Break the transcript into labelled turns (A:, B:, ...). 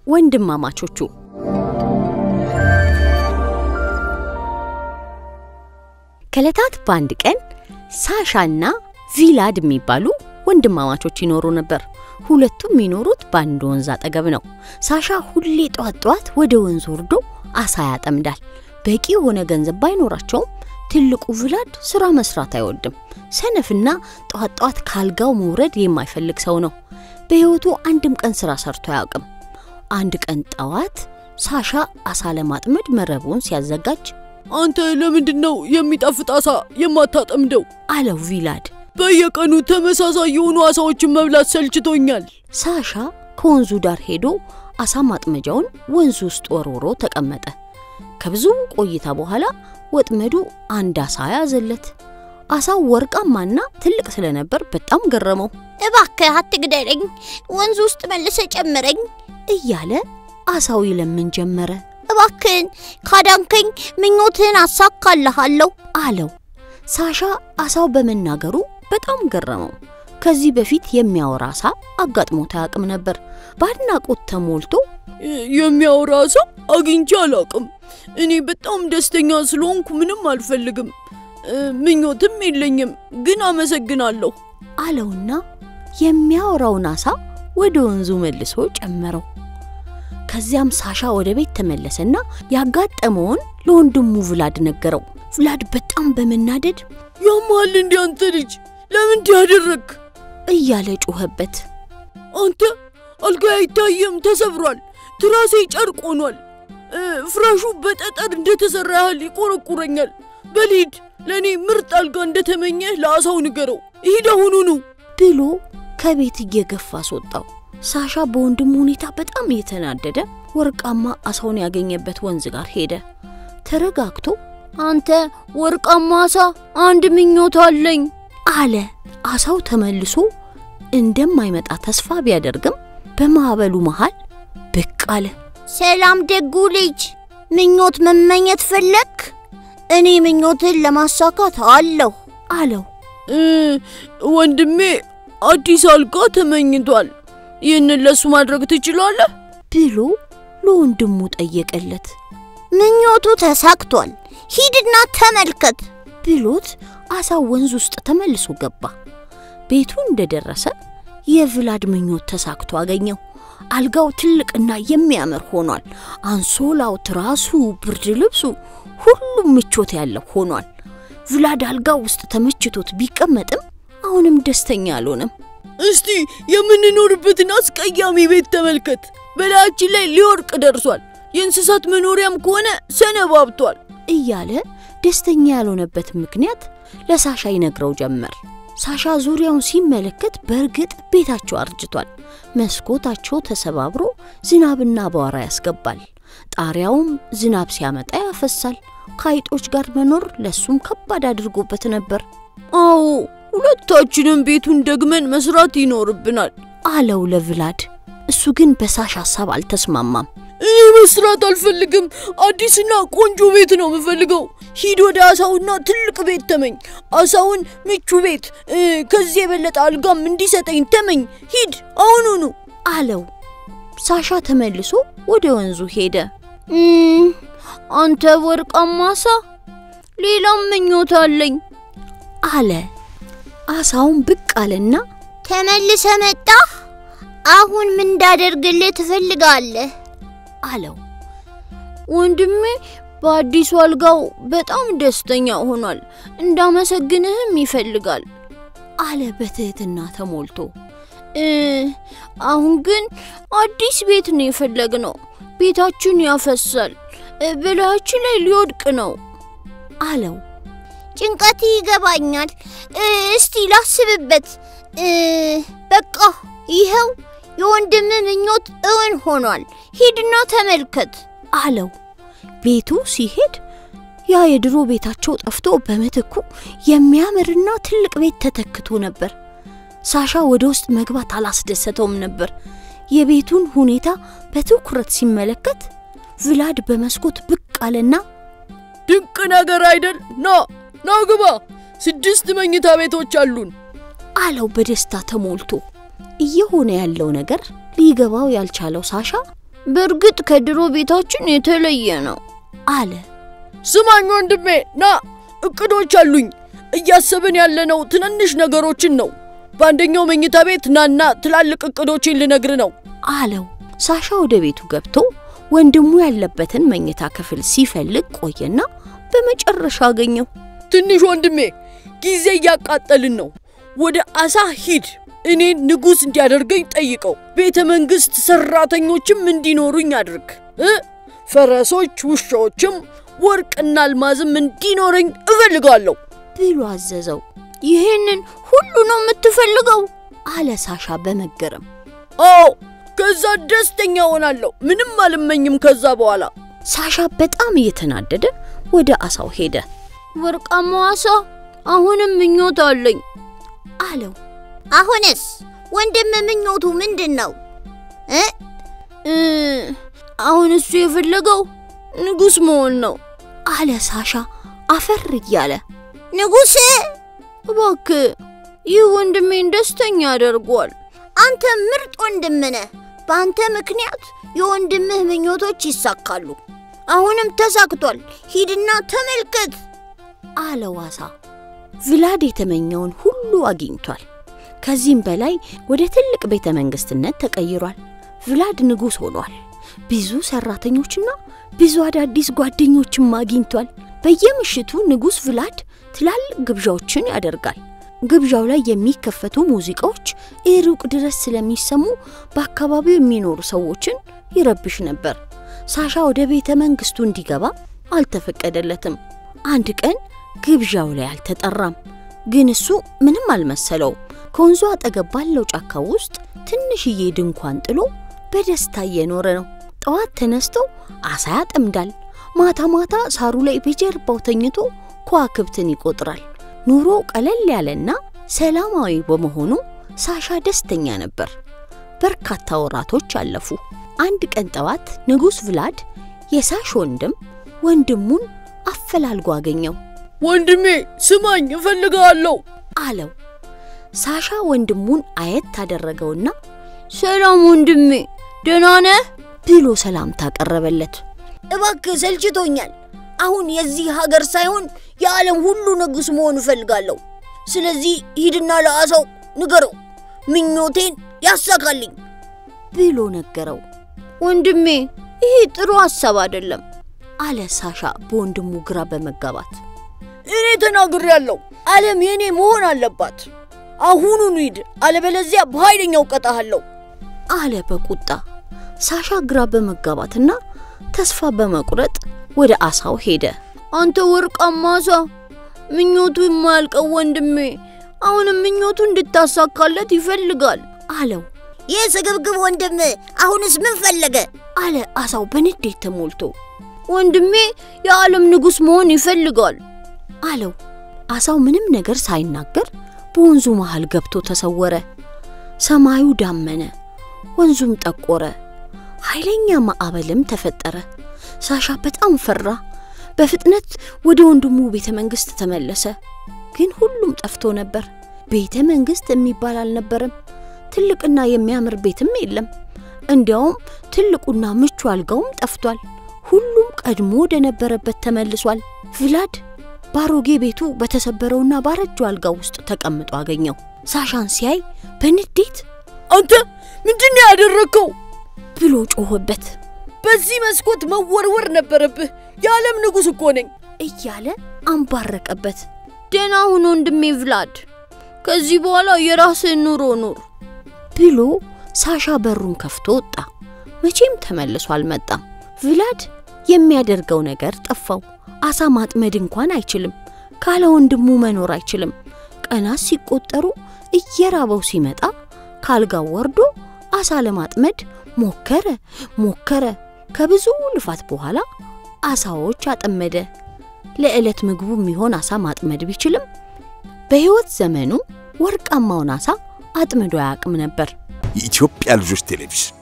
A: ወንድማማቾቹ ከለታት ባንድ ቀን ሳሻና ቪላድ የሚባሉ ወንድማማቾች ይኖሩ ነበር። ሁለቱም የሚኖሩት ባንድ ወንዝ አጠገብ ነው። ሳሻ ሁሌ ጧት ወደ ወንዝ ወርዶ አሳ ያጠምዳል። በቂ ሆነ ገንዘብ ባይኖራቸውም ትልቁ ቪላድ ስራ መስራት አይወድም። ሰነፍና ጧት ካልጋው መውረድ የማይፈልግ ሰው ነው። በህይወቱ አንድም ቀን ስራ ሰርቶ አያውቅም። አንድ ቀን ጧት ሳሻ አሳ ለማጥመድ መረቡን ሲያዘጋጅ
B: አንተ ለምንድነው የሚጣፍጥ አሳ የማታጠምደው?
A: አለው ቪላድ።
B: በየቀኑ ተመሳሳይ የሆኑ አሳዎችን መብላት ሰልችቶኛል።
A: ሳሻ ከወንዙ ዳር ሄዶ አሳ ማጥመጃውን ወንዙ ውስጥ ወርውሮ ተቀመጠ። ከብዙ ቆይታ በኋላ ወጥመዱ አንድ አሳ ያዘለት። አሳው ወርቃማና ትልቅ ስለነበር በጣም ገረመው።
C: እባክህ አትግደለኝ፣ ወንዙ ውስጥ መልሰ ጨምረኝ
A: እያለ አሳው ይለምን ጀመረ።
C: እባክህን ካዳንከኝ ምኞትህን አሳካልሃለሁ አለው።
A: ሳሻ አሳው በመናገሩ በጣም ገረመው። ከዚህ በፊት የሚያወራ አሳ አጋጥሞት አያውቅም ነበር። ባድናቆት ተሞልቶ
B: የሚያወራ አሳ አግኝቼ አላውቅም። እኔ በጣም ደስተኛ ስለሆንኩ ምንም አልፈልግም፣ ምኞትም የለኝም፣ ግን አመሰግናለሁ
A: አለውና የሚያወራውን አሳ ወደ ወንዙ መልሶ ጨመረው። ከዚያም ሳሻ ወደ ቤት ተመለሰና ያጋጠመውን ለወንድሙ ቪላድ ነገረው። ቪላድ በጣም በመናደድ
B: ያማል እንዴ አንተ ልጅ ለምን ያደረክ
A: እያለ ጮኸበት።
B: አንተ አልጋዬ አይታየም፣ ተሰብሯል፣ ትራሴ ጨርቅ ሆኗል፣ ፍራሹ በጠጠር እንደተሰራ ያህል ይቆረቁረኛል። በሊድ ለኔ ምርጥ አልጋ እንደተመኘህ ለአሳው ንገረው፣ ይሄድ አሁኑኑ
A: ብሎ ከቤት እየገፋ አስወጣው። ሳሻ በወንድሙ ሁኔታ በጣም የተናደደ ወርቃማ አሳውን ያገኘበት ወንዝ ጋር ሄደ። ተረጋግቶ
C: አንተ ወርቃማ አሳ አንድ ምኞት አለኝ
A: አለ። አሳው ተመልሶ እንደማይመጣ ተስፋ ቢያደርግም በማዕበሉ መሃል ብቅ አለ።
C: ሰላም ደጉ ልጅ፣ ምኞት መመኘት ፈለክ? እኔ ምኞትን ለማሳካት አለሁ
A: አለው።
B: ወንድሜ አዲስ አልጋ ተመኝቷል፣ ይህንን ለሱ ማድረግ ትችላለህ
A: ብሎ ለወንድሙ ጠየቀለት።
C: ምኞቱ ተሳክቷል፣ ሂድና ተመልከት
A: ብሎት አሳው ወንዝ ውስጥ ተመልሶ ገባ። ቤቱ እንደደረሰ የቪላድ ምኞት ተሳክቶ አገኘው። አልጋው ትልቅና የሚያምር ሆኗል። አንሶላው፣ ትራሱ፣ ብርድ ልብሱ ሁሉም ምቾት ያለው ሆኗል። ቪላድ አልጋው ውስጥ ተመችቶት ቢቀመጥም አሁንም ደስተኛ አልሆነም።
B: እስቲ የምንኖርበትን አስቀያሚ ቤት ተመልከት፣ በላያችን ላይ ሊወርቅ ደርሷል፣ የእንስሳት መኖሪያም ከሆነ ሰነባብቷል
A: እያለ ደስተኛ ያልሆነበት ምክንያት ለሳሻ ይነግረው ጀመር። ሳሻ ዙሪያውን ሲመለከት በርግጥ ቤታቸው አርጅቷል። መስኮታቸው ተሰባብሮ ዝናብና አቧራ ያስገባል። ጣሪያውም ዝናብ ሲያመጣ ያፈሳል። ከአይጦች ጋር መኖር ለሱም ከባድ አድርጎበት ነበር።
B: አዎ ሁለታችንም ቤቱን ደግመን መስራት ይኖርብናል
A: አለው ለቪላድ። እሱ ግን በሳሻ ሐሳብ አልተስማማም።
B: እኔ መስራት አልፈልግም፣ አዲስና ቆንጆ ቤት ነው የምፈልገው። ሂድ ወደ አሳውና ትልቅ ቤት ተመኝ፣ አሳውን ምቹ ቤት፣ ከዚህ የበለጠ አልጋም እንዲሰጠኝ ተመኝ፣ ሂድ አሁኑኑ
A: አለው። ሳሻ ተመልሶ ወደ ወንዙ ሄደ።
C: አንተ ወርቃማ አሳ ሌላም ምኞት አለኝ
A: አለ። አሳውን ብቅ አለና
C: ተመልሰ መጣ፣ አሁን ምን እንዳደርግልህ ትፈልጋለህ
A: አለው።
C: ወንድሜ በአዲሱ አልጋው በጣም ደስተኛ ሆኗል፣ እንዳመሰግንህም ይፈልጋል
A: አለ በትህትና ተሞልቶ።
C: አሁን ግን አዲስ ቤት ነው የፈለግነው፣ ቤታችን ያፈሳል፣ በላያችን ላይ ሊወድቅ ነው
A: አለው።
C: ጭንቀት ይገባኛል፣ እስቲ ላስብበት። በቃ ይሄው የወንድም ምኞት እውን ሆኗል፣ ሂድና ተመልከት
A: አለው። ቤቱ ሲሄድ ያ የድሮ ቤታቸው ጠፍቶ በመተኩ የሚያምርና ትልቅ ቤት ተተክቶ ነበር። ሳሻ ወደ ውስጥ መግባት አላስደሰተውም ነበር። የቤቱን ሁኔታ በትኩረት ሲመለከት ቪላድ በመስኮት ብቅ አለና
B: ድንቅ ነገር አይደል? ና ግባ፣ 6 መኝታ ቤቶች አሉን
A: አለው በደስታ ተሞልቶ። እየሆነ ያለው ነገር ሊገባው ያልቻለው ሳሻ
C: በርግጥ ከድሮ ቤታችን የተለየ ነው
A: አለ።
B: ስማኝ ወንድሜ ና እቅዶች አሉኝ እያሰብን ያለነው ትንንሽ ነገሮችን ነው በአንደኛው መኝታ ቤት ናና ትላልቅ እቅዶችን ልነግር ነው
A: አለው። ሳሻ ወደ ቤቱ ገብቶ ወንድሙ ያለበትን መኝታ ክፍል ሲፈልግ ቆየና በመጨረሻ አገኘው።
B: ትንሽ ወንድሜ ጊዜ ያቃጠልን ነው ወደ አሳ ሂድ እኔ ንጉስ እንዲያደርገኝ ጠይቀው ቤተ መንግስት ሰራተኞችም እንዲኖሩኝ አድርግ ፈረሶች ውሾችም ወርቅና አልማዝም እንዲኖረኝ እፈልጋለሁ
A: ብሎ አዘዘው።
C: ይሄንን ሁሉ ነው የምትፈልገው
A: አለ ሳሻ በመገረም።
B: አዎ ከዛ ደስተኛ ሆናለሁ ምንም አልመኝም ከዛ በኋላ።
A: ሳሻ በጣም እየተናደደ ወደ አሳው ሄደ።
C: ወርቃማው አሳ አሁንም ምኞት አለኝ
A: አለው።
C: አሁንስ ወንድም ምኞቱ ምንድነው? አሁን እሱ የፈለገው ንጉስ መሆን ነው
A: አለ ሳሻ አፈር እያለ።
C: ንጉስ? እባክህ ይህ ወንድሜን ደስተኛ ያደርጓል። አንተ ምርጥ ወንድም ነህ። በአንተ ምክንያት የወንድምህ ምኞቶች ይሳካሉ። አሁንም ተሳክቷል። ሂድና ተመልከት
A: አለው አሳ። ቪላድ የተመኘውን ሁሉ አግኝቷል። ከዚህም በላይ ወደ ትልቅ ቤተ መንግስትነት ተቀይሯል። ቪላድ ንጉስ ሆኗል። ብዙ ሰራተኞችና ብዙ አዳዲስ ጓደኞችም አግኝቷል። በየምሽቱ ንጉስ ቪላድ ትላልቅ ግብዣዎችን ያደርጋል። ግብዣው ላይ የሚከፈቱ ሙዚቃዎች ሩቅ ድረስ ስለሚሰሙ በአካባቢው የሚኖሩ ሰዎችን ይረብሽ ነበር። ሳሻ ወደ ቤተ መንግስቱ እንዲገባ አልተፈቀደለትም። አንድ ቀን ግብዣው ላይ አልተጠራም። ግን እሱ ምንም አልመሰለው። ከወንዙ አጠገብ ባለው ጫካ ውስጥ ትንሽዬ ድንኳን ጥሎ በደስታ እየኖረ ነው። ጠዋት ተነስቶ አሳ ያጠምዳል። ማታ ማታ ሳሩ ላይ በጀርባው ተኝቶ ከዋክብትን ይቆጥራል። ኑሮ ቀለል ያለና ሰላማዊ በመሆኑ ሳሻ ደስተኛ ነበር። በርካታ ወራቶች አለፉ። አንድ ቀን ጠዋት ንጉስ ቪላድ የሳሽ ወንድሙን አፈላልጎ አገኘው።
B: ወንድሜ ስማኝ እፈልጋለሁ
A: አለው። ሳሻ ወንድሙን አየት አደረገውና
C: ሰላም ወንድሜ ደህና ነህ
A: ብሎ ሰላምታ ቀረበለት።
C: እባክህ ሰልችቶኛል። አሁን የዚህ ሀገር ሳይሆን የዓለም ሁሉ ንጉስ መሆን እፈልጋለሁ። ስለዚህ ሂድና ለአሳው ንገረው ምኞቴን ያሳካልኝ
A: ብሎ ነገረው።
C: ወንድሜ ይሄ ጥሩ ሐሳብ አይደለም
A: አለ ሳሻ በወንድሙ ግራ በመጋባት።
B: እኔ ተናግሬያለሁ። ዓለም የኔ መሆን አለባት። አሁኑኑ ሂድ አለበለዚያ በኃይለኛው ቀጣሃለሁ
A: አለ በቁጣ። ሳሻ ግራ በመጋባትና ተስፋ በመቁረጥ ወደ አሳው ሄደ።
C: አንተ ወርቃማ አሳ ምኞቱ የማያልቀው ወንድሜ አሁንም ምኞቱ እንድታሳካለት ይፈልጋል
A: አለው።
C: የስግብግብ ወንድም አሁንስ ምን ፈለገ?
A: አለ አሳው በንዴት ተሞልቶ።
C: ወንድሜ የዓለም ንጉስ መሆን ይፈልጋል
A: አለው። አሳው ምንም ነገር ሳይናገር በወንዙ መሃል ገብቶ ተሰወረ። ሰማዩ ዳመነ፣ ወንዙም ጠቆረ። ኃይለኛ ማዕበልም ተፈጠረ። ሳሻ በጣም ፈራ። በፍጥነት ወደ ወንድሙ ቤተ መንግስት ተመለሰ። ግን ሁሉም ጠፍቶ ነበር። ቤተ መንግስት የሚባል አልነበረም። ትልቅና የሚያምር ቤትም የለም። እንዲያውም ትልቁና ምቹ አልጋውም ጠፍቷል። ሁሉም ቀድሞ ወደ ነበረበት ተመልሷል። ቪላድ ባሮጌ ቤቱ በተሰበረውና ባረጀው አልጋው ውስጥ ተቀምጦ አገኘው። ሳሻን ሲያይ በንዴት
B: አንተ ምንድነው ያደረከው
A: ብሎ ጮኸበት።
B: በዚህ መስኮት መወርወር ነበረብህ። የዓለም ንጉስ እኮ ነኝ
A: እያለ አንባረቀበት።
C: ደህና ሁን ወንድሜ ቪላድ፣ ከዚህ በኋላ የራስህን ኑሮ ኑር
A: ብሎ ሳሻ በሩን ከፍቶ ወጣ። መቼም ተመልሶ አልመጣም። ቪላድ የሚያደርገው ነገር ጠፋው። አሳ ማጥመድ እንኳን አይችልም። ካለ ወንድሙ መኖር አይችልም። ቀናት ሲቆጠሩ እየራበው ሲመጣ ካልጋው ወርዶ አሳ ለማጥመድ ሞከረ። ከብዙ ልፋት በኋላ አሳዎች አጠመደ። ለዕለት ምግቡ የሚሆን አሳ ማጥመድ ቢችልም በህይወት ዘመኑ ወርቃማውን አሳ አጥምዶ ያቅም ነበር።
D: የኢትዮጵያ ልጆች ቴሌቪዥን